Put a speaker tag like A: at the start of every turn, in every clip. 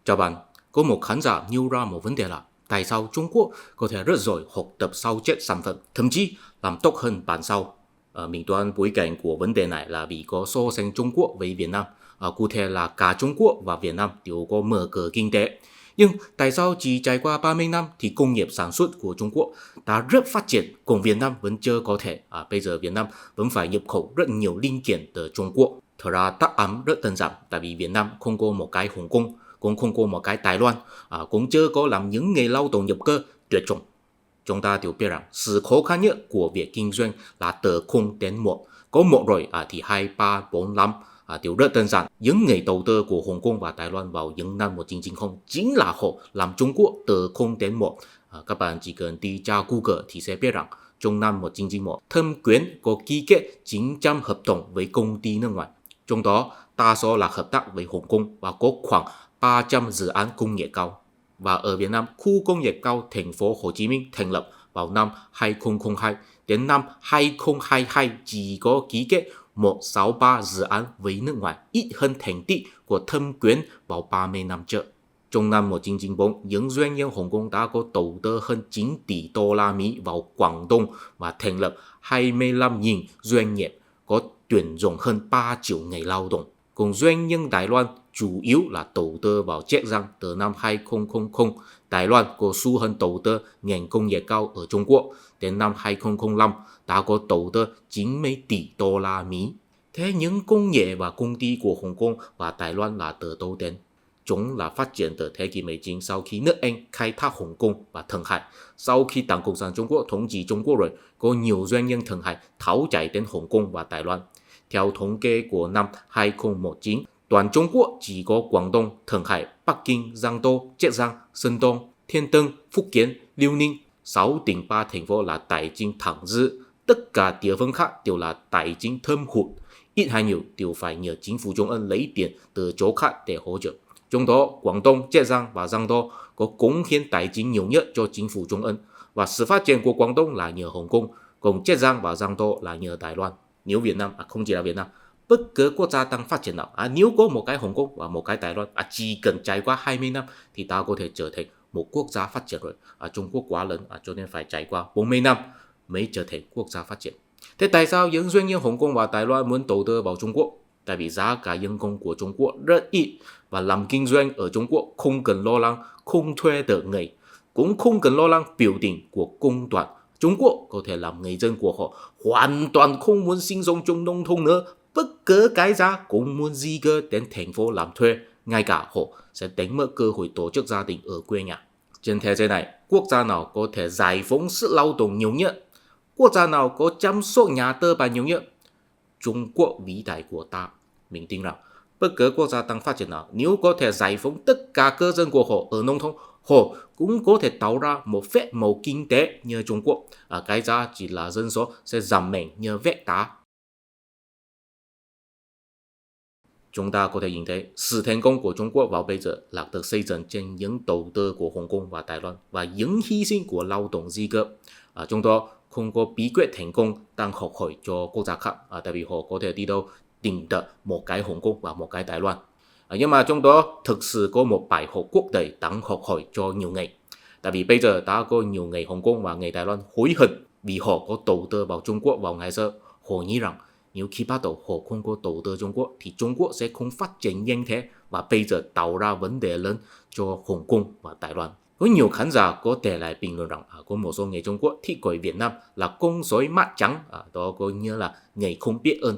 A: Chào bạn, có một khán giả nêu ra một vấn đề là tại sao Trung Quốc có thể rất giỏi học tập sao chép sản phẩm, thậm chí làm tốt hơn bản sao. Mình đoán bối cảnh của vấn đề này là vì có so sánh Trung Quốc với Việt Nam. Cụ thể là cả Trung Quốc và Việt Nam đều có mở cửa kinh tế. Nhưng tại sao chỉ trải qua 30 năm thì công nghiệp sản xuất của Trung Quốc đã rất phát triển, còn Việt Nam vẫn chưa có thể. Bây giờ Việt Nam vẫn phải nhập khẩu rất nhiều linh kiện từ Trung Quốc. Thật ra đáp án rất đơn giản, tại vì Việt Nam không có một cái Hồng Kông, cũng không có một cái Đài Loan, cũng chưa có làm những nghề lao động nhập cơ tuyệt chủng. Chúng ta đều biết rằng sự khó khăn nhất của việc kinh doanh là từ 0 đến 1. Có một rồi thì 2, 3, 4, 5. Điều rất đơn giản. Những người đầu tư của Hồng Kông và Đài Loan vào những năm 1990 chính là họ làm Trung Quốc từ 0 đến 1. Các bạn chỉ cần đi tra Google thì sẽ biết rằng trong năm 1991, Thâm Quyến có ký kết 900 hợp đồng với công ty nước ngoài. Trong đó, đa số là hợp tác với Hồng Kông và có khoảng 300 dự án công nghệ cao. Và ở Việt Nam, khu công nghệ cao thành phố Hồ Chí Minh thành lập vào năm 2002. Đến năm 2022 chỉ có ký kết 163 dự án với nước ngoài, ít hơn thành tích của Thâm Quyến vào 30 năm trước. Trong năm 1994, những doanh nhân Hồng Kông đã có đầu tư hơn 9 tỷ đô la Mỹ vào Quảng Đông và thành lập 25.000 doanh nghiệp, có tuyển dụng hơn 3 triệu người lao động. Còn doanh nhân Đài Loan chủ yếu là đầu tư vào Chiết Giang từ năm 2000. Đài Loan có xu hướng đầu tư ngành công nghệ cao ở Trung Quốc. Đến năm 2005 đã có đầu tư 90 tỷ đô la Mỹ. Thế những công nghệ và công ty của Hồng Kông và Đài Loan là từ đâu đến? Chúng là phát triển từ thế kỷ 19 sau khi nước Anh khai thác Hồng Kông và Thượng Hải. Sau khi Đảng Cộng sản Trung Quốc thống trị Trung Quốc rồi, có nhiều doanh nhân Thượng Hải tháo chạy đến Hồng Kông và Đài Loan. Theo thống kê của năm 2019, toàn Trung Quốc chỉ có Quảng Đông, Thượng Hải, Bắc Kinh, Giang Tô, Chiết Giang, Sơn Đông, Thiên Tân, Phúc Kiến, Liêu Ninh, 6 tỉnh 3 thành phố là tài chính thẳng dư. Tất cả địa phương khác đều là tài chính thâm hụt. Ít hay nhiều đều phải nhờ chính phủ Trung Ương lấy tiền từ chỗ khác để hỗ trợ. Trong đó, Quảng Đông, Chiết Giang và Giang Tô có cống hiến tài chính nhiều nhất cho chính phủ Trung Ương. Và sự phát triển của Quảng Đông là nhờ Hồng Kông, còn Chiết Giang và Giang Tô là nhờ Đài Loan. Nếu Việt Nam, không chỉ là Việt Nam, bất cứ quốc gia đang phát triển nào, nếu có một cái Hồng Kông và một cái Đài Loan, chỉ cần trải qua 20 năm thì ta có thể trở thành một quốc gia phát triển rồi. Trung Quốc quá lớn, cho nên phải trải qua 40 năm mới trở thành quốc gia phát triển. Thế tại sao những doanh nhân Hồng Kông và Đài Loan muốn đầu tư vào Trung Quốc? Tại vì giá cả nhân công của Trung Quốc rất ít và làm kinh doanh ở Trung Quốc không cần lo lắng không thuê được người, cũng không cần lo lắng biểu tình của công đoàn. Trung Quốc có thể làm người dân của họ hoàn toàn không muốn sinh sống trong nông thôn nữa, bất cứ cái giá cũng muốn di cư đến thành phố làm thuê, ngay cả họ sẽ đánh mất cơ hội tổ chức gia đình ở quê nhà. Trên thế giới này, quốc gia nào có thể giải phóng sức lao động nhiều nhất? Quốc gia nào có chăm sóc nhà tư bản nhiều nhất? Trung Quốc vĩ đại của ta. Mình tin rằng bất cứ quốc gia đang phát triển nào, nếu có thể giải phóng tất cả cư dân của họ ở nông thôn, họ cũng có thể tạo ra một phép màu kinh tế như Trung Quốc. Cái giá chỉ là dân số sẽ giảm mạnh như vết đá. Chúng ta có thể nhìn thấy sự thành công của Trung Quốc vào bây giờ là được xây dựng trên những đầu tư của Hồng Kông và Đài Loan và những hy sinh của lao động di cư. Trong đó không có bí quyết thành công đang học hỏi cho quốc gia khác, tại vì họ có thể đi đâu tìm được một cái Hồng Kông và một cái Đài Loan. Nhưng mà trong đó thực sự có một bài học quốc tế đáng học hỏi cho nhiều người. Tại vì bây giờ đã có nhiều người Hồng Kông và người Đài Loan hối hận vì họ có đầu tư vào Trung Quốc vào ngày xưa. Họ nghĩ rằng nếu khi bắt đầu họ không có đầu tư Trung Quốc thì Trung Quốc sẽ không phát triển nhanh thế, và bây giờ tạo ra vấn đề lớn cho Hồng Kông và Đài Loan. Có nhiều khán giả có thể lại bình luận rằng có một số người Trung Quốc thích gọi Việt Nam là con sói mắt trắng, đó có nghĩa là người không biết ơn.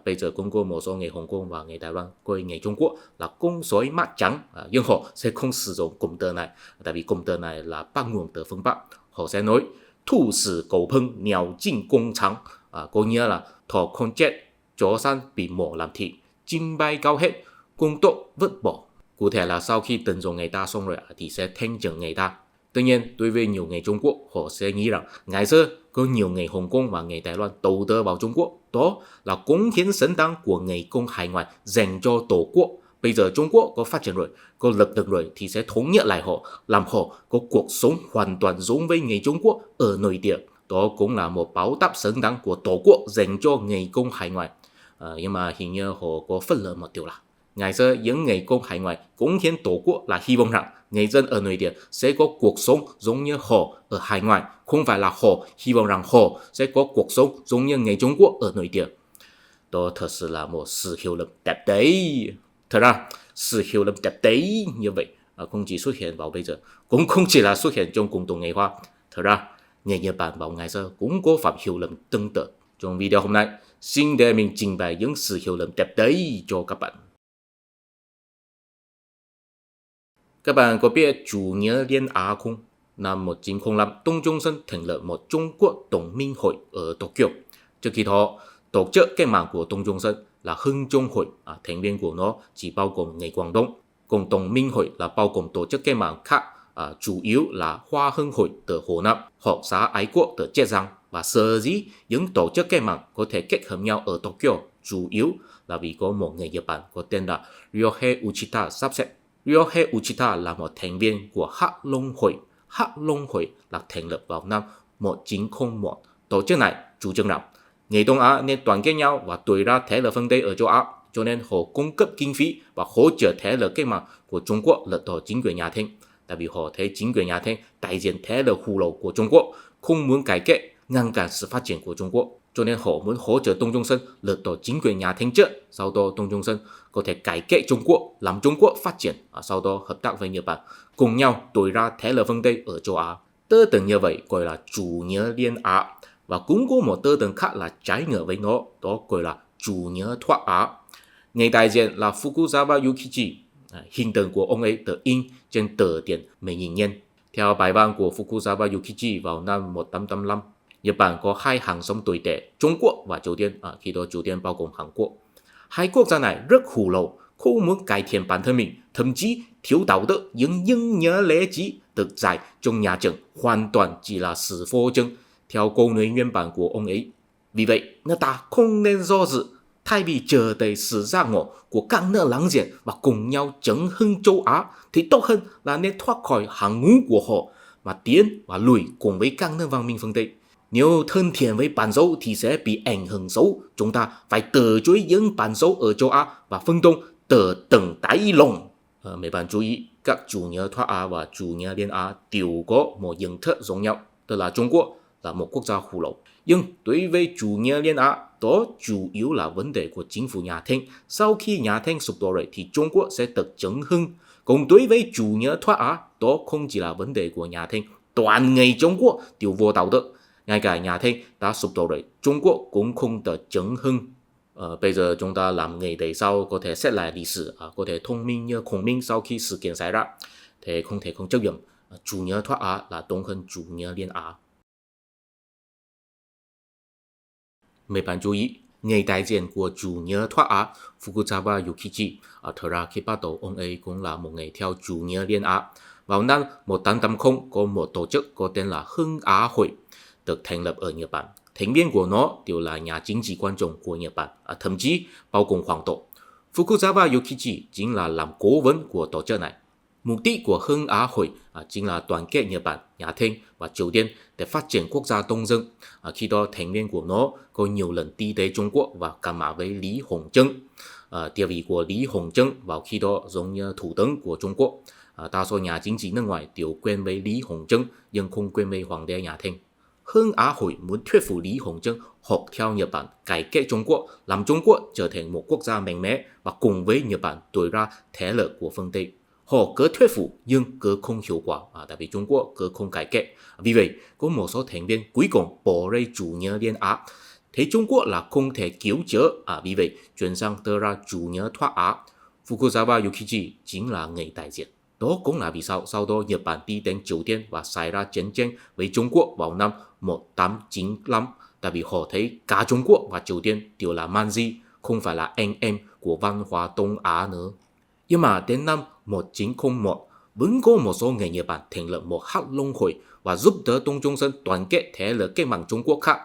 A: Bây giờ cũng có một số người Hồng Kông và người Đài Loan coi người Trung Quốc là con sói mắt trắng, nhưng họ sẽ không sử dụng cụm từ này, tại vì cụm từ này là bắt nguồn từ phương Bắc. Họ sẽ nói thu sử cầu phưng, nhào chinh công trắng, có nghĩa là thỏ con chết, chó săn bị mổ làm thịt, chim bay cao hết, công tốt vứt bỏ. Cụ thể là sau khi tận dụng người ta xong rồi thì sẽ thanh trừng người ta. Tuy nhiên, đối với nhiều người Trung Quốc, họ sẽ nghĩ rằng ngày xưa có nhiều người Hồng Kông và người Đài Loan đầu tư vào Trung Quốc, đó là cống hiến xứng đáng của người công hải ngoại dành cho tổ quốc. Bây giờ Trung Quốc có phát triển rồi, có lực lượng rồi thì sẽ thống nhất lại họ, làm họ có cuộc sống hoàn toàn giống với người Trung Quốc ở nội địa. Đó cũng là một báo đáp xứng đáng của tổ quốc dành cho người công hải ngoại. Nhưng mà hình như họ có phớt lờ một điều là ngày xưa những ngày công hải ngoại cống hiến tổ quốc là hy vọng rằng người dân ở nội địa sẽ có cuộc sống giống như họ ở hải ngoại, không phải là họ hy vọng rằng họ sẽ có cuộc sống giống như người Trung Quốc ở nội địa. Đó thật sự là một sự hiểu lầm đẹp đấy. Thật ra, sự hiểu lầm đẹp đấy như vậy không chỉ xuất hiện vào bây giờ, cũng không chỉ là xuất hiện trong cộng đồng người Hoa. Thật ra, người Nhật Bản vào ngày xưa cũng có phạm hiểu lầm tương tự. Trong video hôm nay, xin để mình trình bày những sự hiểu lầm đẹp đấy cho các bạn. Các bạn có biết chủ nghĩa Liên Á không? Năm 1905, Đông Trung Sơn thành lập một Trung Quốc Đồng minh hội ở Tokyo. Trước khi đó, tổ chức cách mạng của Đông Trung Sơn là Hưng Trung hội, thành viên của nó chỉ bao gồm người Quảng Đông. Còn Đồng minh hội là bao gồm tổ chức cách mạng khác, chủ yếu là Hoa Hưng hội ở Hồ Nam, Học xã Ái Quốc ở Chiết Giang. Và sở dĩ những tổ chức cách mạng có thể kết hợp nhau ở Tokyo chủ yếu là vì có một người Nhật Bản có tên là Ryohei Uchida sắp xếp. Ryohei Uchida là một thành viên của Hắc Long hội. Hắc Long hội là thành lập vào năm 1901. Tổ chức này chủ trương rằng người Đông Á nên đoàn kết nhau và đuổi ra thế lực phương Tây ở châu Á, cho nên họ cung cấp kinh phí và hỗ trợ thế lực cách mạng của Trung Quốc lật đổ chính quyền nhà Thanh. Tại vì họ thấy chính quyền nhà Thanh đại diện thế lực hù lậu của Trung Quốc, không muốn cải cách, ngăn cản sự phát triển của Trung Quốc, cho nên họ muốn hỗ trợ Đông Trung Sơn lật đổ chính quyền nhà Thanh trước, sau đó Đông Trung Sơn có thể cải cách Trung Quốc, làm Trung Quốc phát triển, sau đó hợp tác với Nhật Bản, cùng nhau đuổi ra thế lực phương Tây ở châu Á. Tư tưởng như vậy gọi là chủ nghĩa Liên Á, và cũng có một tư tưởng khác là trái ngược với nó, đó gọi là chủ nghĩa thoát Á. Người đại diện là Fukuzawa Yukichi, hình tượng của ông ấy được in trên tờ tiền Mỹ Nhìn Nhân. Theo bài văn của Fukuzawa Yukichi vào năm 1885, Nhật Bản có hai hàng xóm tồi tệ, Trung Quốc và Triều Tiên, khi đó Triều Tiên bao gồm Hàn Quốc. Hai quốc gia này rất hù lậu, không muốn cải thiện bản thân mình, thậm chí thiếu đạo đức, nhưng nhớ lễ trí được dạy trong nhà trường hoàn toàn chỉ là sự phô trương, theo câu nói nguyên bản của ông ấy. Vì vậy, người ta không nên do dự, thay vì chờ đợi sự ra ngộ của các nước láng giềng và cùng nhau chấn hưng châu Á, thì tốt hơn là nên thoát khỏi hàng ngũ của họ mà tiến và lùi cùng với các nước văn minh phương Tây. Nếu thân thiện với bản xấu thì sẽ bị ảnh hưởng xấu. Chúng ta phải từ chối những bản xấu ở châu Á và phương Đông từ từng tái lòng. Mấy bạn chú ý, các chủ nghĩa thoát Á và chủ nghĩa Liên Á đều có một nhận thức giống nhau, tức là Trung Quốc là một quốc gia hù lậu. Nhưng đối với chủ nghĩa Liên Á, đó chủ yếu là vấn đề của chính phủ nhà Thanh. Sau khi nhà Thanh sụp đổ rồi thì Trung Quốc sẽ được chấn hưng. Còn đối với chủ nghĩa thoát Á, đó không chỉ là vấn đề của nhà Thanh. Toàn người Trung Quốc đều vô đạo đức. Ngay cả nhà Thanh đã sụp đổ rồi, Trung Quốc cũng không được chấn hưng. Bây giờ chúng ta làm người đời sau có thể xét lại lịch sử, có thể thông minh như Khổng Minh sau khi sự kiện xảy ra, thì không thể không chấp nhận chủ nghĩa thoát Á là tốt hơn chủ nghĩa Liên Á. Mấy bạn chú ý, người đại diện của chủ nghĩa thoát Á Fukuzawa Yukichi, thật ra khi bắt đầu ông ấy cũng là một người theo chủ nghĩa Liên Á. Vào năm 1880 có một tổ chức có tên là Hưng Á Hội được thành lập ở Nhật Bản. Thành viên của nó đều là nhà chính trị quan trọng của Nhật Bản, thậm chí bao gồm Hoàng Tổ. Fukuzawa Yukichi chính là làm cố vấn của tổ chức này. Mục đích của Hưng Á Hội chính là đoàn kết Nhật Bản, nhà Thanh và Triều Tiên để phát triển quốc gia Đông Dương. Khi đó thành viên của nó có nhiều lần đi tới Trung Quốc và cảm mã với Lý Hồng Trân. Địa vị của Lý Hồng Trân vào khi đó giống như thủ tướng của Trung Quốc. Đa số nhà chính trị nước ngoài đều quen với Lý Hồng Trân nhưng không quen với Hoàng đế nhà Thanh. Hưng Á Hội muốn thuyết phục Lý Hồng Trân học theo Nhật Bản cải cách Trung Quốc, làm Trung Quốc trở thành một quốc gia mạnh mẽ và cùng với Nhật Bản đuổi ra thế lực của phương Tây. Họ cứ thuyết phục nhưng cứ không hiệu quả, tại vì Trung Quốc cứ không cải cách. Vì vậy, có một số thành viên cuối cùng bỏ rơi chủ nghĩa Liên Á. Thấy Trung Quốc là không thể cứu chữa, vì vậy chuyển sang đưa ra chủ nghĩa thoát Á. Fukuzawa Yukichi chính là người đại diện. Đó cũng là vì sao sau đó Nhật Bản đi đến Triều Tiên và xảy ra chiến tranh với Trung Quốc vào năm 1895. Tại vì họ thấy cả Trung Quốc và Triều Tiên đều là manji, không phải là anh em của văn hóa Đông Á nữa. Nhưng mà đến năm 1901, vẫn có một số người Nhật Bản thành lập một Hắc Long hội và giúp đỡ Đông Trung Sơn đoàn kết thế lực cách mạng Trung Quốc khác,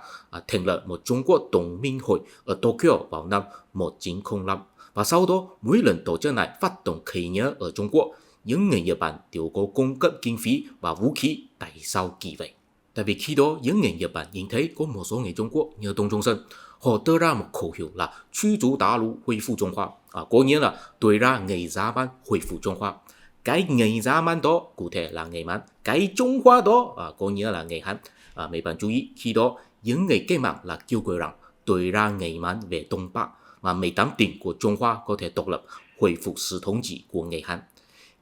A: thành lập một Trung Quốc Đồng minh hội ở Tokyo vào năm 1905. Và sau đó, mỗi lần tổ chức này phát động khởi nghĩa ở Trung Quốc, những người Nhật Bản đều có cung cấp kinh phí và vũ khí. Tại sao kỳ vậy? Tại vì khi đó, những người Nhật Bản nhìn thấy có một số người Trung Quốc như Đông Trung Sơn, họ đưa ra một khẩu hiệu là驱逐大陸恢復中華, có nghĩa là đuổi ra người Dã man恢復中華. Cái người Dã man đó cụ thể là người Man, cái Trung Hoa đó có nghĩa là người Hán. Mấy bạn chú ý, khi đó những người cách mạng là kêu gọi rằng đuổi ra người Man về Đông Bắc, mà 18 tỉnh của Trung Hoa có thể độc lập,恢復sự thống trị của người Hán.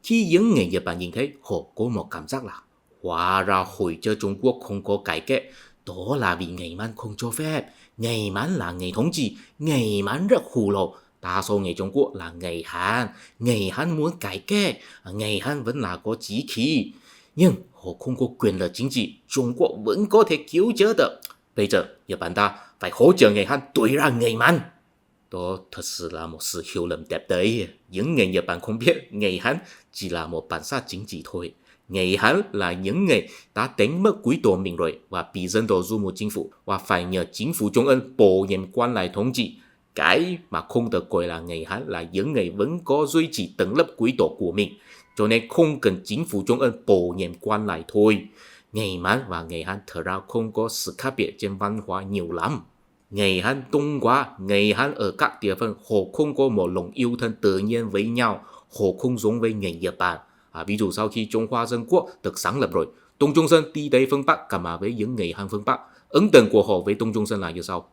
A: Khi những người Nhật Bản nhìn thấy, họ có một cảm giác là hóa ra hồi cho Trung Quốc không có cải cách, đó là vì người Man không cho phép. Người Man là người thống trị, người Man rất hù lồ. Đa số người Trung Quốc là người Hán muốn cải cách, người Hán vẫn là có chí khí. Nhưng họ không có quyền lực chính trị, Trung Quốc vẫn có thể cứu chữa được. Bây giờ Nhật Bản ta phải hỗ trợ người Hán đuổi ra người Man. Đó thật sự là một sự hiểu lầm đẹp đấy. Những người Nhật Bản không biết người Hán chỉ là một bản sắc chính trị thôi. Người Hán là những người đã đánh mất quý tộc mình rồi và bị dân đổ du một chính phủ và phải nhờ chính phủ Trung ương bổ nhiệm quan lại thống trị. Cái mà không được gọi là người Hán là những người vẫn có duy trì tầng lớp quý tộc của mình, cho nên không cần chính phủ Trung ương bổ nhiệm quan lại thôi. Người Man và người Hán thật ra không có sự khác biệt trên văn hóa nhiều lắm. Người Hán Đông Quá, người Hán ở các địa phương họ không có một lòng yêu thân tự nhiên với nhau, họ không giống với người Nhật Bản. Ví dụ sau khi Trung Hoa Dân Quốc được sáng lập rồi, Đông Trung Sơn đi tới phương Bắc cảm mà với những người Hán phương Bắc. Ấn tượng của họ với Đông Trung Sơn là như sau: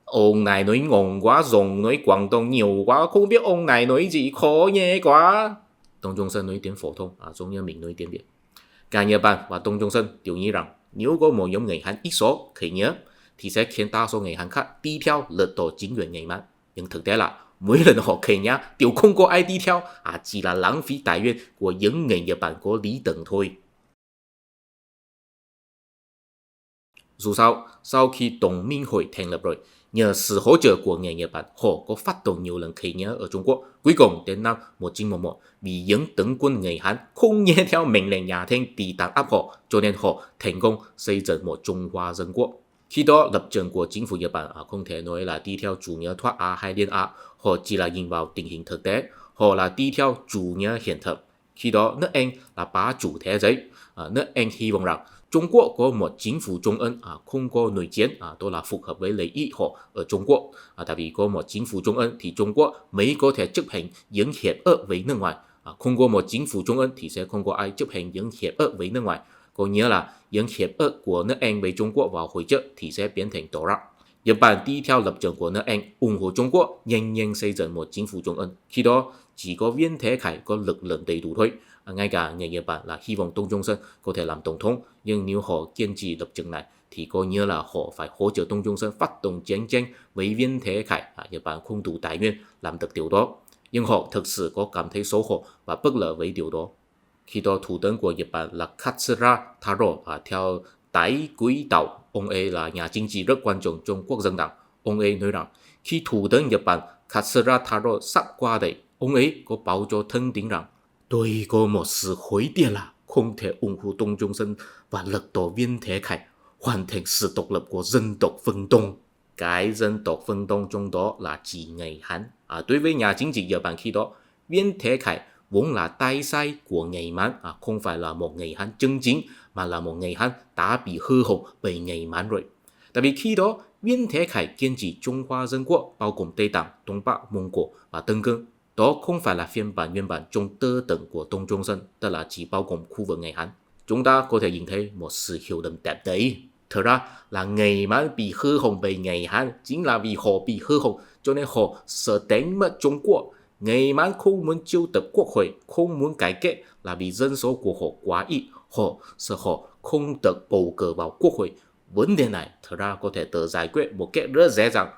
A: ông này nói ngon quá, giọng nói Quảng Đông nhiều quá, không biết ông này nói gì, khó nghe quá. Đông Trung Sơn nói tiếng phổ thông, giống như mình nói tiếng Việt. Cả Nhật Bản và Đông Trung Sơn đều nghĩ rằng nếu có một nhóm người Hán ít số khởi nghĩa thì sẽ khiến đa số người Hán khác đi theo lật đổ chính quyền người Man. Nhưng thực tế là mỗi lần họ khởi nghĩa đều không có ai đi theo, chỉ là lãng phí tài nguyên của những người Nhật Bản có lý tưởng thôi. Dù sao, sau khi Đồng minh hội thành lập rồi, nhờ sự hỗ trợ của người Nhật Bản, họ có phát động nhiều lần khởi nghĩa ở Trung Quốc. Cuối cùng đến năm 1911, vì những tướng quân người Hán không nghe theo mệnh lệnh nhà Thanh thì đàn áp họ, cho nên họ thành công xây dựng một Trung Hoa Dân Quốc. Khi đó, lập trường của chính phủ Nhật Bản không thể nói là đi theo chủ nghĩa thoát Á hay liên Á, họ chỉ là nhìn vào tình hình thực tế, họ là đi theo chủ nghĩa hiện thực. Khi đó, nước Anh là bá chủ thế giới, nước Anh hy vọng rằng Trung Quốc có một chính phủ Trung ương không có nội chiến, đó là phù hợp với lợi ích họ ở Trung Quốc. Tại vì có một chính phủ Trung ương thì Trung Quốc mới có thể chấp hành những hiệp ước với nước ngoài. Không có một chính phủ Trung ương thì sẽ không có ai chấp hành những hiệp ước với nước ngoài. Có nghĩa là những hiệp ước của nước Anh với Trung Quốc vào hồi trước thì sẽ biến thành đổ rác. Nhật Bản đi theo lập trường của nước Anh ủng hộ Trung Quốc nhanh nhanh xây dựng một chính phủ Trung ương. Khi đó chỉ có Viên Thế Khải có lực lượng đầy đủ thôi. Ngay cả người Nhật Bản là hy vọng Đông Trung Sơn có thể làm tổng thống, nhưng nếu họ kiên trì lập trường này thì có nghĩa là họ phải hỗ trợ Đông Trung Sơn phát động chiến tranh với Viên Thế Khải. Nhật Bản không đủ tài nguyên làm được điều đó, nhưng họ thực sự có cảm thấy xấu hổ và bất lợi với điều đó. Khi đó thủ tướng của Nhật Bản là Katsura Taro theo tái quỹ đạo. Ông ấy là nhà chính trị rất quan trọng trong Quốc dân đảng. Ông ấy nói rằng khi thủ tướng Nhật Bản Katsura Taro sắp qua đời, ông ấy có báo cho thân tín rằng tôi có một sự hối tiếc là không thể ủng hộ Đông Trung Sơn và lật đổ Viên Thế Khải, hoàn thành sự độc lập của dân tộc phương Đông. Cái dân tộc phương Đông trong đó là chỉ người Hán. Đối với nhà chính trị Nhật Bản khi đó, Viên Thế Khải vốn là tay sai của người Man, không phải là một người Hán chân chính, mà là một người Hán đã bị hư hỏng bởi người Man rồi. Tại vì khi đó, Viên Thế Khải kiên trì Trung Hoa Dân Quốc bao gồm Tây Tạng, Đông Bắc, Mông Cổ và Tân Cương. Đó không phải là phiên bản nguyên bản trong tơ tầng của Đông Trung Sơn, tức là chỉ bao gồm khu vực người Hán. Chúng ta có thể nhìn thấy một sự hiểu lầm đẹp đấy. Thật ra là người Man bị hư hỏng bởi người Hán chính là vì họ bị hư hỏng, cho nên họ sợ đánh mất Trung Quốc. Người Man không muốn triệu tập quốc hội, không muốn cải cách là vì dân số của họ quá ít, họ sợ họ không được bầu cử vào quốc hội. Vấn đề này thật ra có thể tự giải quyết một cách rất dễ dàng,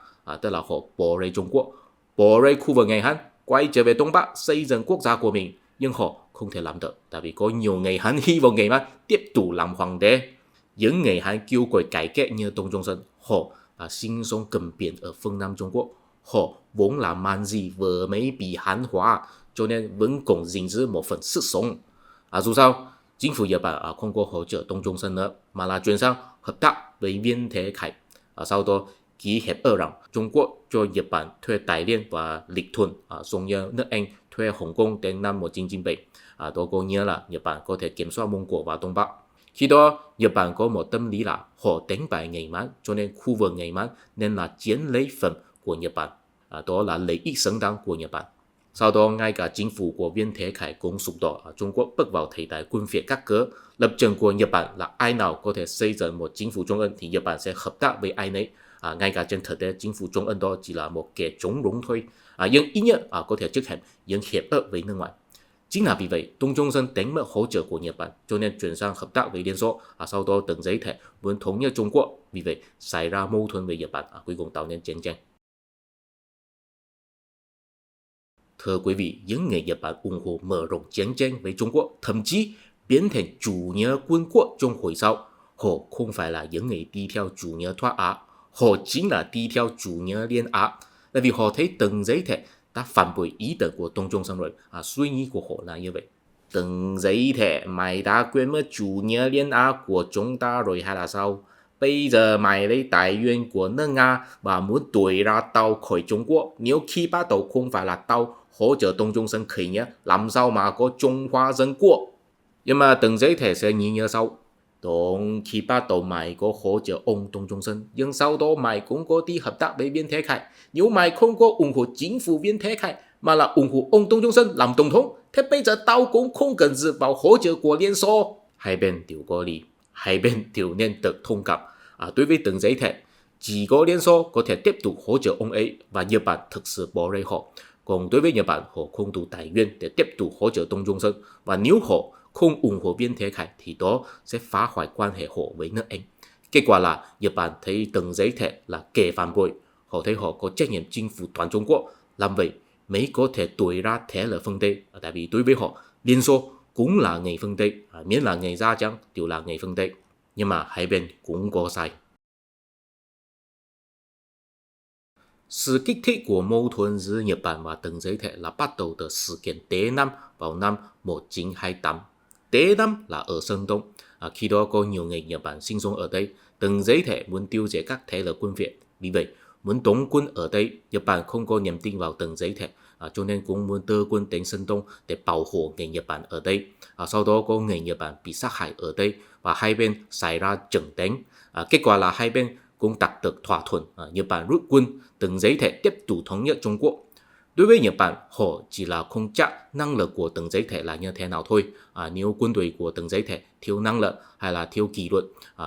A: tức là họ bỏ rơi Trung Quốc, bỏ rơi khu vực người Hán, quay trở về Đông Bắc xây dựng quốc gia của mình. Nhưng họ không thể làm được, tại vì có nhiều người Hán hy vọng người Man tiếp tục làm hoàng đế. Những người Hán kêu gọi cải cách như Đông Trung Sơn, họ là sinh sống gần biển ở phương Nam Trung Quốc. Họ vốn là Man Di vừa mới bị Hán hóa, cho nên vẫn còn gìn giữ một phần sức sống. Dù sao, chính phủ Nhật Bản không có hỗ trợ Đông Trung Sơn nữa, mà là chuyển sang hợp tác với Viên Thế Khải. Sau đó ký hiệp ước rằng Trung Quốc cho Nhật Bản thuê Đại Liên và Lịch Thuận, giống như nước Anh thuê Hồng Kông đến năm 1997. Đó có nghĩa là Nhật Bản có thể kiểm soát Mông Cổ và Đông Bắc. Khi đó, Nhật Bản có một tâm lý là họ đánh bại Ngày Mãn, cho nên khu vực Ngày Mãn nên là chiếm lấy phần của Nhật Bản. Đó là lợi ích xứng đáng của Nhật Bản. Sau đó, ngay cả chính phủ của Viên Thế Khải cũng sụp đổ. Trung Quốc bước vào thời đại quân phiệt các cỡ. Lập trường của Nhật Bản là ai nào có thể xây dựng một chính phủ Trung Ân thì Nhật Bản sẽ hợp tác với ai nấy. Ngay cả trên thực tế, chính phủ Trung Ân đó chỉ là một kẻ chống đúng thôi. Nhưng ít nhất có thể chức hành những hiệp ước với nước ngoài. Chính là vì vậy, Đông Trung Sơn đánh mất hỗ trợ của Nhật Bản, cho nên chuyển sang hợp tác với Liên Xô. Sau đó Tần Giấy Thể muốn thống nhất Trung Quốc, vì vậy xảy ra mâu thuẫn với Nhật Bản, cuối cùng tạo nên chiến tranh. Thưa quý vị, những người Nhật Bản ủng hộ mở rộng chiến tranh với Trung Quốc, thậm chí biến thành chủ nghĩa quân quốc trong hồi sau. Họ không phải là những người đi theo chủ nghĩa thoát Á, họ chính là đi theo chủ nghĩa Liên Á. Tại vì họ thấy Tần Giấy Thể đã phản bội ý tưởng của Đông Trung Sơn rồi. Suy nghĩ của họ là như vậy. Tần Giấy Thể, mày đã quên mất chủ nghĩa Liên Á của chúng ta rồi hay là sao? Bây giờ mày lấy tài nguyên của nước Nga và muốn đuổi ra tao khỏi Trung Quốc. Nếu khi bắt đầu không phải là tao hỗ trợ Đông Trung Sơn khởi nghĩa, làm sao mà có Trung Hoa Dân Quốc? Nhưng mà Tần Giấy Thể sẽ nghĩ như sau. Đúng, khi bắt đầu mày có hỗ trợ ông Đông Trung Sơn, nhưng sau đó mày cũng có đi hợp tác với Viên Thế Khải. Nếu mày không có ủng hộ chính phủ Viên Thế Khải, mà là ủng hộ ông Đông Trung Sơn làm tổng thống, thế bây giờ tao cũng không cần dựa vào hỗ trợ của Liên Xô. Hai bên đều có lý, hai bên đều nên được thông cảm. Đối với Tần Giấy Thể, chỉ có Liên Xô có thể tiếp tục hỗ trợ ông ấy và Nhật Bản thực sự bỏ rơi họ. Còn đối với Nhật Bản, họ không đủ tài nguyên để tiếp tục hỗ trợ Đông Trung Sơn, và nếu họ không ủng hộ Viên Thế Khải thì đó sẽ phá hoại quan hệ họ với nước Anh. Kết quả là Nhật Bản thấy Tần Giấy Thể là kẻ phản bội, họ thấy họ có trách nhiệm chinh phục toàn Trung Quốc, làm vậy mới có thể đuổi ra thế lực phương Tây. Tại vì đối với họ, Liên Xô cũng là người phương Tây, miễn là người da trắng đều là người phương Tây. Nhưng mà hai bên cũng có sai. Sự kích thích của mâu thuẫn giữa Nhật Bản và Tần Giấy Thể là bắt đầu từ sự kiện Tế Năm vào năm 1928. Tế Năm là ở Sơn Đông. Khi đó có nhiều người Nhật Bản sinh sống ở đây. Tần Giấy Thể muốn tiêu diệt các thế lực quân Việt. Vì vậy, muốn đóng quân ở đây, Nhật Bản không có niềm tin vào Tần Giấy Thể, cho nên cũng muốn đưa quân đến Sơn Đông để bảo hộ người Nhật Bản ở đây. Sau đó có người Nhật Bản bị sát hại ở đây và hai bên xảy ra trận đánh. Kết quả là hai bên cũng đạt được thỏa thuận. Nhật Bản rút quân, Tần Giấy Thể tiếp tục thống nhất Trung Quốc. Đối với Nhật Bản, họ chỉ là không chắc năng lực của Tần Giấy Thể là như thế nào thôi. Nếu quân đội của Tần Giấy Thể thiếu năng lực hay là thiếu kỷ luật,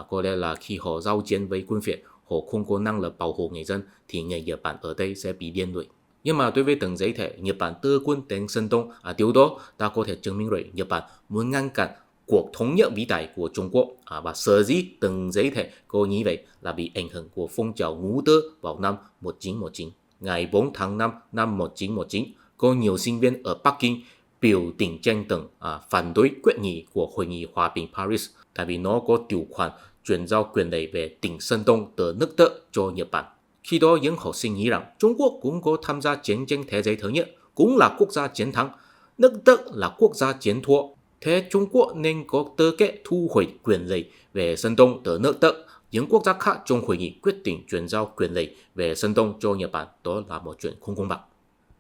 A: có lẽ là khi họ giao chiến với quân Việt, họ không có năng lực bảo hộ người dân thì người Nhật Bản ở đây sẽ bị điên đuổi. Nhưng mà đối với Tần Giấy Thể, Nhật Bản đưa quân đến Sơn Đông, điều đó đã có thể chứng minh rồi Nhật Bản muốn ngăn cản cuộc thống nhất vĩ đại của Trung Quốc. Và sở dĩ Tần Giấy Thể có như vậy là bị ảnh hưởng của phong trào ngũ tơ vào năm 1919. Ngày 4 tháng 5 năm 1919, có nhiều sinh viên ở Bắc Kinh biểu tình tranh tầng phản đối quyết nghị của Hội nghị Hòa bình Paris, tại vì nó có điều khoản chuyển giao quyền lợi về tỉnh Sơn Đông từ nước Đức cho Nhật Bản. Khi đó những học sinh nghĩ rằng Trung Quốc cũng có tham gia chiến tranh thế giới thứ nhất, cũng là quốc gia chiến thắng, nước Đức là quốc gia chiến thua. Thế Trung Quốc nên có tư cách thu hồi quyền lợi về Sơn Đông từ nước Đức. Những quốc gia khác trong hội nghị quyết định chuyển giao quyền lợi về Sơn Đông cho Nhật Bản, đó là một chuyện không công bằng.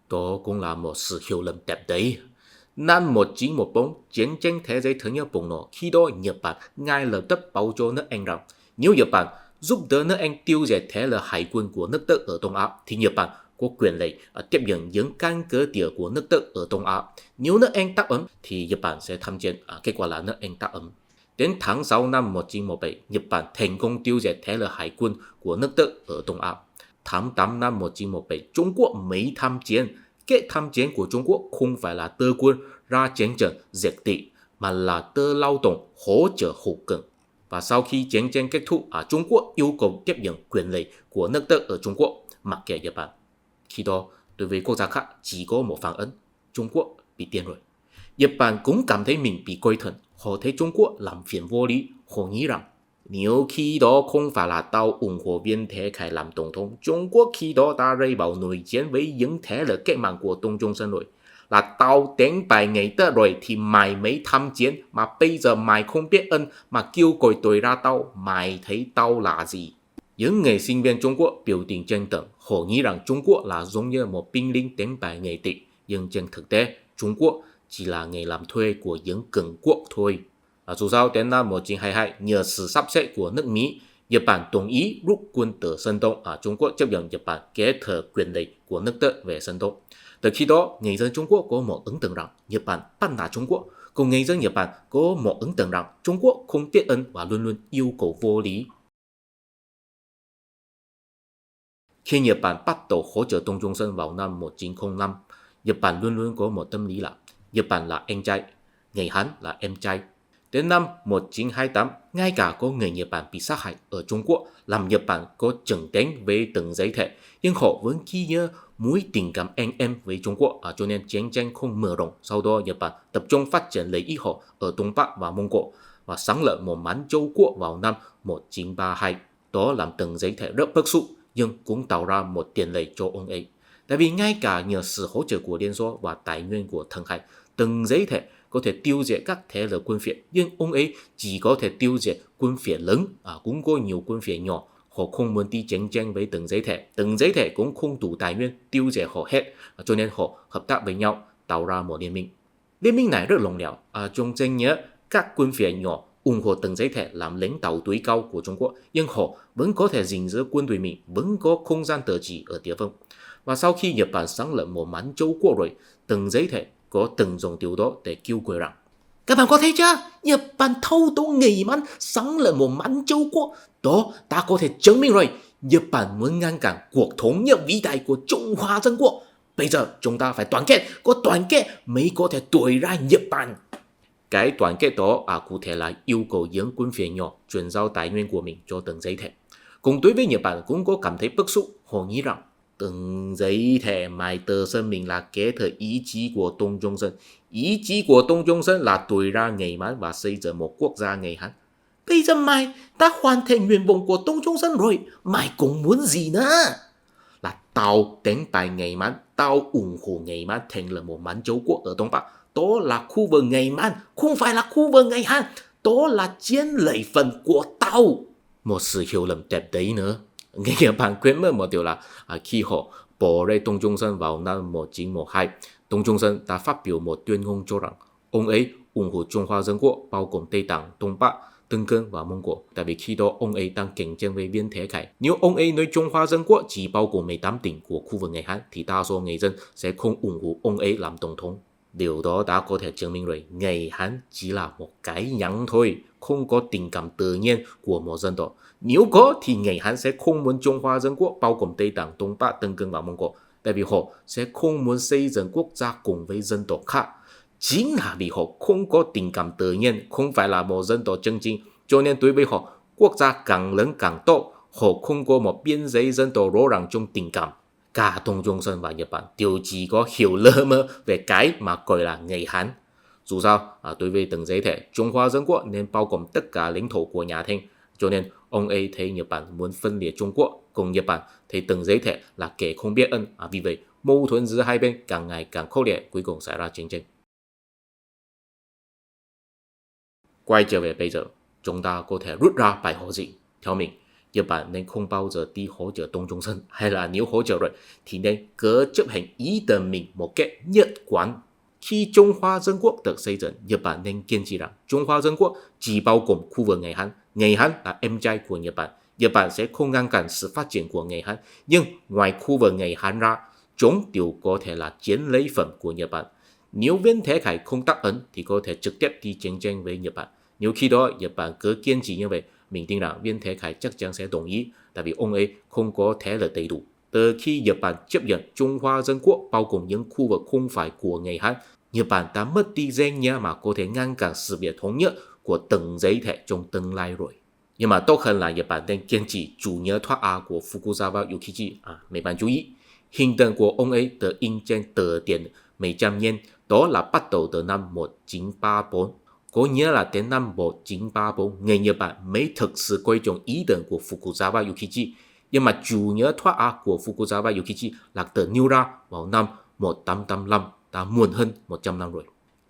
A: Đó cũng là một sự hiểu lầm đẹp đấy. Năm 1914, chiến tranh thế giới thứ nhất bùng nổ. Khi đó Nhật Bản ngay lập tức báo cho nước Anh rằng nếu Nhật Bản giúp đỡ nước Anh tiêu diệt thế lực hải quân của nước Đức ở Đông Á thì Nhật Bản có quyền lợi tiếp nhận những căn cứ địa của nước Đức ở Đông Á. Nếu nước Anh đáp ứng thì Nhật Bản sẽ tham chiến. Kết quả là nước Anh đáp ứng. Đến tháng 6 năm 1917, Nhật Bản thành công tiêu diệt thế lực hải quân của nước Đức ở Đông Á. Tháng 8 năm 1917, Trung Quốc mới tham chiến. Kết tham chiến của Trung Quốc không phải là đưa quân ra chiến trận diệt địch, mà là đưa lao động hỗ trợ hậu cần. Và sau khi chiến tranh kết thúc, Trung Quốc yêu cầu tiếp nhận quyền lợi của nước Đức ở Trung Quốc, mặc kệ Nhật Bản. Khi đó, đối với quốc gia khác chỉ có một phản ứng: Trung Quốc bị điên rồi. Nhật Bản cũng cảm thấy mình bị coi thường. Họ thấy Trung Quốc làm phiền vô lý. Họ nghĩ rằng nếu khi đó không phải là tao ủng hộ Viên Thế Khải làm tổng thống, Trung Quốc khi đó đã rơi vào nội chiến với những thế lực cách mạng của Đông Trung Sơn rồi. Là tao đánh bại người ta rồi thì mày mới tham chiến, mà bây giờ mày không biết ơn mà kêu gọi tôi ra tao, mày thấy tao là gì? Những người sinh viên Trung Quốc biểu tình tranh tầng, họ nghĩ rằng Trung Quốc là giống như một binh lính đánh bại người địch, nhưng trên thực tế Trung Quốc chỉ là người làm thuê của những cường quốc thôi. Dù sao đến năm 1922, nhờ sự sắp xếp của nước Mỹ, Nhật Bản đồng ý rút quân từ Sơn Đông. Trung Quốc chấp nhận Nhật Bản kế thừa quyền lực của nước Đức về Sơn Đông. Từ khi đó, người dân Trung Quốc có một ấn tượng rằng Nhật Bản bắt nạt Trung Quốc, còn người dân Nhật Bản có một ấn tượng rằng Trung Quốc không biết ơn và luôn luôn yêu cầu vô lý. Khi Nhật Bản bắt đầu hỗ trợ Đông Trung Sơn vào năm 1905, Nhật Bản luôn luôn có một tâm lý là Nhật Bản là anh trai, người Hán là em trai. Đến năm 1928, ngay cả có người Nhật Bản bị sát hại ở Trung Quốc, làm Nhật Bản có trận đánh với từng giới thể, nhưng họ vẫn ghi nhớ mối tình cảm anh em với Trung Quốc, cho nên chiến tranh không mở rộng. Sau đó Nhật Bản tập trung phát triển lợi ích họ ở Đông Bắc và Mông Cổ và sáng lập một Mãn Châu Quốc vào năm 1932. Đó làm từng giới thể rất bức xúc, nhưng cũng tạo ra một tiền lệ cho ông ấy. Tại vì ngay cả nhờ sự hỗ trợ của Liên Xô và tài nguyên của Thượng Hải, từng giới thể có thể tiêu diệt các thế lực quân phiệt, nhưng ông ấy chỉ có thể tiêu diệt quân phiệt lớn, cũng có nhiều quân phiệt nhỏ. Họ không muốn đi chiến tranh với từng giới thể cũng không đủ tài nguyên tiêu diệt họ hết, cho nên họ hợp tác với nhau tạo ra một liên minh. Liên minh này rất lỏng lẻo, trong danh nghĩa các quân phiệt nhỏ ủng hộ từng giới thể làm lãnh đạo tối cao của Trung Quốc, nhưng họ vẫn có thể gìn giữ quân đội mình, vẫn có không gian tự trị ở địa phương. Và sau khi Nhật Bản sáng lập một Mãn Châu Quốc rồi, từng giới thể có từng dùng điều đó để kêu gọi rằng các bạn có thấy chưa? Nhật Bản thâu tóm người Mãn sáng lập một Mãn Châu Quốc. Đó ta có thể chứng minh rồi. Nhật Bản muốn ngăn cản cuộc thống nhất vĩ đại của Trung Hoa Dân Quốc. Bây giờ chúng ta phải đoàn kết, có đoàn kết mới có thể đuổi ra Nhật Bản. Cái đoàn kết đó cụ thể là yêu cầu những quân phiệt nhỏ chuyển giao tài nguyên của mình cho từng giới thể. Cùng đối với Nhật Bản cũng có cảm thấy bức xúc, họ nghĩ rằng từng giới thể mãi tự xưng mình là kế thừa ý chí của Đông Trung Sơn. Ý chí của Đông Trung Sơn là đuổi ra người Mãn và xây dựng một quốc gia người Hán. Bây giờ mày đã hoàn thành nguyện vọng của Đông Trung Sơn rồi, mày cũng muốn gì nữa? Là tao đánh bại người Mãn, tao ủng hộ người Mãn thành lập một Mãn Châu Quốc ở Đông Bắc. Đó là khu vực người Mãn, không phải là khu vực người Hán. Đó là chiến lợi phẩm của tao. Một sự hiểu lầm đẹp đấy nữa. Người Nhật Bản quên mất một điều là khi họ bỏ rơi Đông Trung Sơn vào năm 1912, Đông Trung Sơn đã phát biểu một tuyên ngôn cho rằng ông ấy ủng hộ Trung Hoa Dân Quốc bao gồm Tây Tạng, Đông Bắc, Tân Cương và Mông Cổ. Tại vì khi đó ông ấy đang cạnh tranh với Viên Thế Khải. Nếu ông ấy nói Trung Hoa Dân Quốc chỉ bao gồm 18 tỉnh của khu vực người Hán thì đa số người dân sẽ không ủng hộ ông ấy làm tổng thống. Điều đó đã có thể chứng minh rồi, người Hán chỉ là một cái nhãn thôi, không có tình cảm tự nhiên của một dân tộc. Nếu có thì người Hán sẽ không muốn Trung Hoa Dân Quốc bao gồm Tây Tạng, Đông Bắc, Tân Cương và Mông Cổ. Tại vì họ sẽ không muốn xây dựng quốc gia cùng với dân tộc khác. Chính là vì họ không có tình cảm tự nhiên, không phải là một dân tộc chân chính. Cho nên đối với họ, quốc gia càng lớn càng tốt. Họ không có một biên giới dân tộc rõ ràng trong tình cảm. Cả Đông Trung Sơn và Nhật Bản đều chỉ có hiểu lơ mơ về cái mà gọi là người Hán. Dù sao, đối với từng giới thể, Trung Hoa Dân Quốc nên bao gồm tất cả lãnh thổ của nhà Thanh. Cho nên, ông ấy thấy Nhật Bản muốn phân liệt Trung Quốc, cùng Nhật Bản thấy từng giới thể là kẻ không biết ơn. Vì vậy, mâu thuẫn giữa hai bên càng ngày càng khốc liệt, cuối cùng xảy ra chiến tranh. Quay trở về bây giờ, chúng ta có thể rút ra bài học gì? Theo mình, Nhật Bản nên không bao giờ đi hỗ trợ Đông Trung Sơn, hay là nếu hỗ trợ rồi thì nên cứ chấp hành ý tưởng mình một cách nhất quán. Khi Trung Hoa Dân Quốc được xây dựng, Nhật Bản nên kiên trì rằng Trung Hoa Dân Quốc chỉ bao gồm khu vực người Hán. Người Hán là em trai của Nhật Bản. Nhật Bản sẽ không ngăn cản sự phát triển của người Hán. Nhưng ngoài khu vực người Hán ra, chúng đều có thể là chiến lợi phẩm của Nhật Bản. Nếu Viên Thế Khải không đáp ứng thì có thể trực tiếp đi chiến tranh với Nhật Bản. Nếu khi đó Nhật Bản cứ kiên trì như vậy, mình tin rằng Viên Thế Khải chắc chắn sẽ đồng ý, tại vì ông ấy không có thế lực đầy đủ. Từ khi Nhật Bản chấp nhận Trung Hoa Dân Quốc bao gồm những khu vực không phải của người Hán, Nhật Bản đã mất đi danh nghĩa mà có thể ngăn cản sự việc thống nhất của từng giới thể trong tương lai rồi. Nhưng mà tốt hơn là Nhật Bản nên kiên trì chủ nghĩa thoát ác của Fukuzawa Yukichi. Mấy bạn chú ý, hình tượng của ông ấy được in trên tờ tiền mấy trăm yen, đó là bắt đầu từ năm 1934. Có nghĩa là đến năm 1934, người Nhật Bản mới thực sự coi trọng ý tưởng của Fukuzawa Yukichi. Nhưng mà chủ nghĩa thoát ác của Fukuzawa Yukichi là được nêu ra vào năm 1885, đã muộn hơn 100 năm rồi.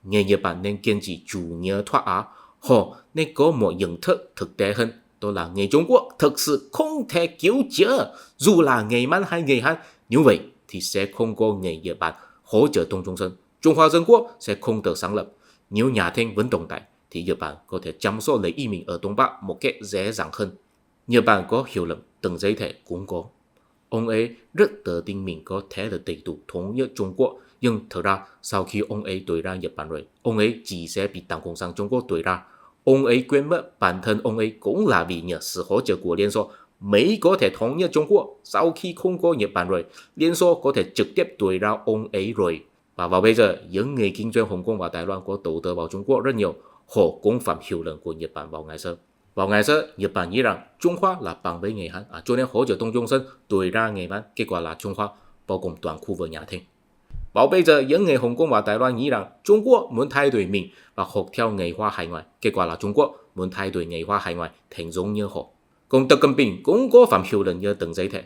A: Người Nhật Bản nên kiên trì chủ nghĩa thoát ác. Họ nên có một nhận thức thực tế hơn, đó là người Trung Quốc thực sự không thể cứu chữa, dù là người Mãn hay người Hán. Như vậy thì sẽ không có người Nhật Bản hỗ trợ Đông Trung Sơn. Trung Hoa Dân Quốc sẽ không được sáng lập. Nếu nhà Thanh vẫn tồn tại, thì Nhật Bản có thể chăm sóc lấy ý mình ở Đông Bắc một cách dễ dàng hơn. Nhật Bản có hiểu lầm, Từng Giấy Thể cũng có. Ông ấy rất tự tin mình có thể là đầy đủ thống nhất Trung Quốc, nhưng thật ra sau khi ông ấy tới ra Nhật Bản rồi, ông ấy chỉ sẽ bị Đảng Cộng sản Trung Quốc đuổi ra. Ông ấy quên mất bản thân ông ấy cũng là vì nhờ sự hỗ trợ của Liên Xô mới có thể thống nhất Trung Quốc. Sau khi không có Nhật Bản rồi, Liên Xô có thể trực tiếp đuổi ra ông ấy rồi. Và vào bây giờ, những người kinh doanh Hồng Kông và Đài Loan có đầu tư vào Trung Quốc rất nhiều, họ cũng phạm hiểu lầm của Nhật Bản vào ngày xưa. Vào ngày xưa, Nhật Bản nghĩ rằng Trung Hoa là bằng với người Hán, cho nên hỗ trợ Đông Trung Sơn đuổi ra người Hán, kết quả là Trung Hoa bao gồm toàn khu vực Nhà Thanh. Vào bây giờ, những người Hồng Kông và Đài Loan nghĩ rằng Trung Quốc muốn thay đổi mình và học theo người Hoa hải ngoại, kết quả là Trung Quốc muốn thay đổi người Hoa hải ngoại thành giống như họ. Còn Tập Cận Bình cũng có phạm hiểu lầm như Từng Giấy Thể.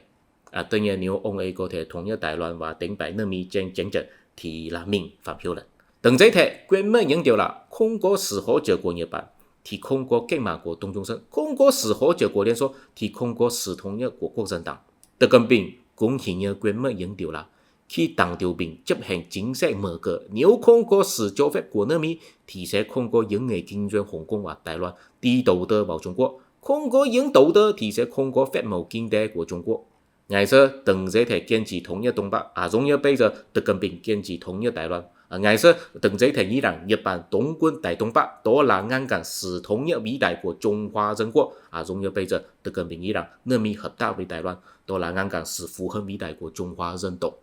A: Tất nhiên nếu ông ấy có thể thống nhất Đài Loan và đánh bại nước Mỹ trên chiến trận thì là mình phạm hiểu lầm. Từng Giấy Thể quên mất những điều là không có sự hỗ trợ của Nhật Bản thì không có cách mạng của Đông Trung Sơn, không có sự hỗ trợ của Liên Xô thì không có sự thống nhất của Quốc dân Đảng. Tập Cận Bình cũng hình như quên mất những điều là khi Đảng Tiểu Bình chấp hành chính sách mở cửa, nếu không có sự cho phép của nước Mỹ thì sẽ không có những người kinh doanh Hồng Kông và Đài Loan đi đầu tư vào Trung Quốc. Không có những đầu tư thì sẽ không có phép màu kinh tế của Trung Quốc. Ngày xưa, Từng Giấy Thể kiên trì thống nhất Đông Bắc, giống như bây giờ Tập Cận Bình kiên trì thống nhất Đài Loan. Ngày xưa, Từng Giấy Thể nghĩ rằng Nhật Bản đóng quân tại Đông Bắc đó là ngăn cản sự thống nhất vĩ đại của Trung Hoa Dân Quốc. Giống như bây giờ, Tập Cận Bình nghĩ rằng nước Mỹ hợp tác với Đài Loan đó là ngăn cản sự phù hợp vĩ đại của Trung Hoa dân tộc.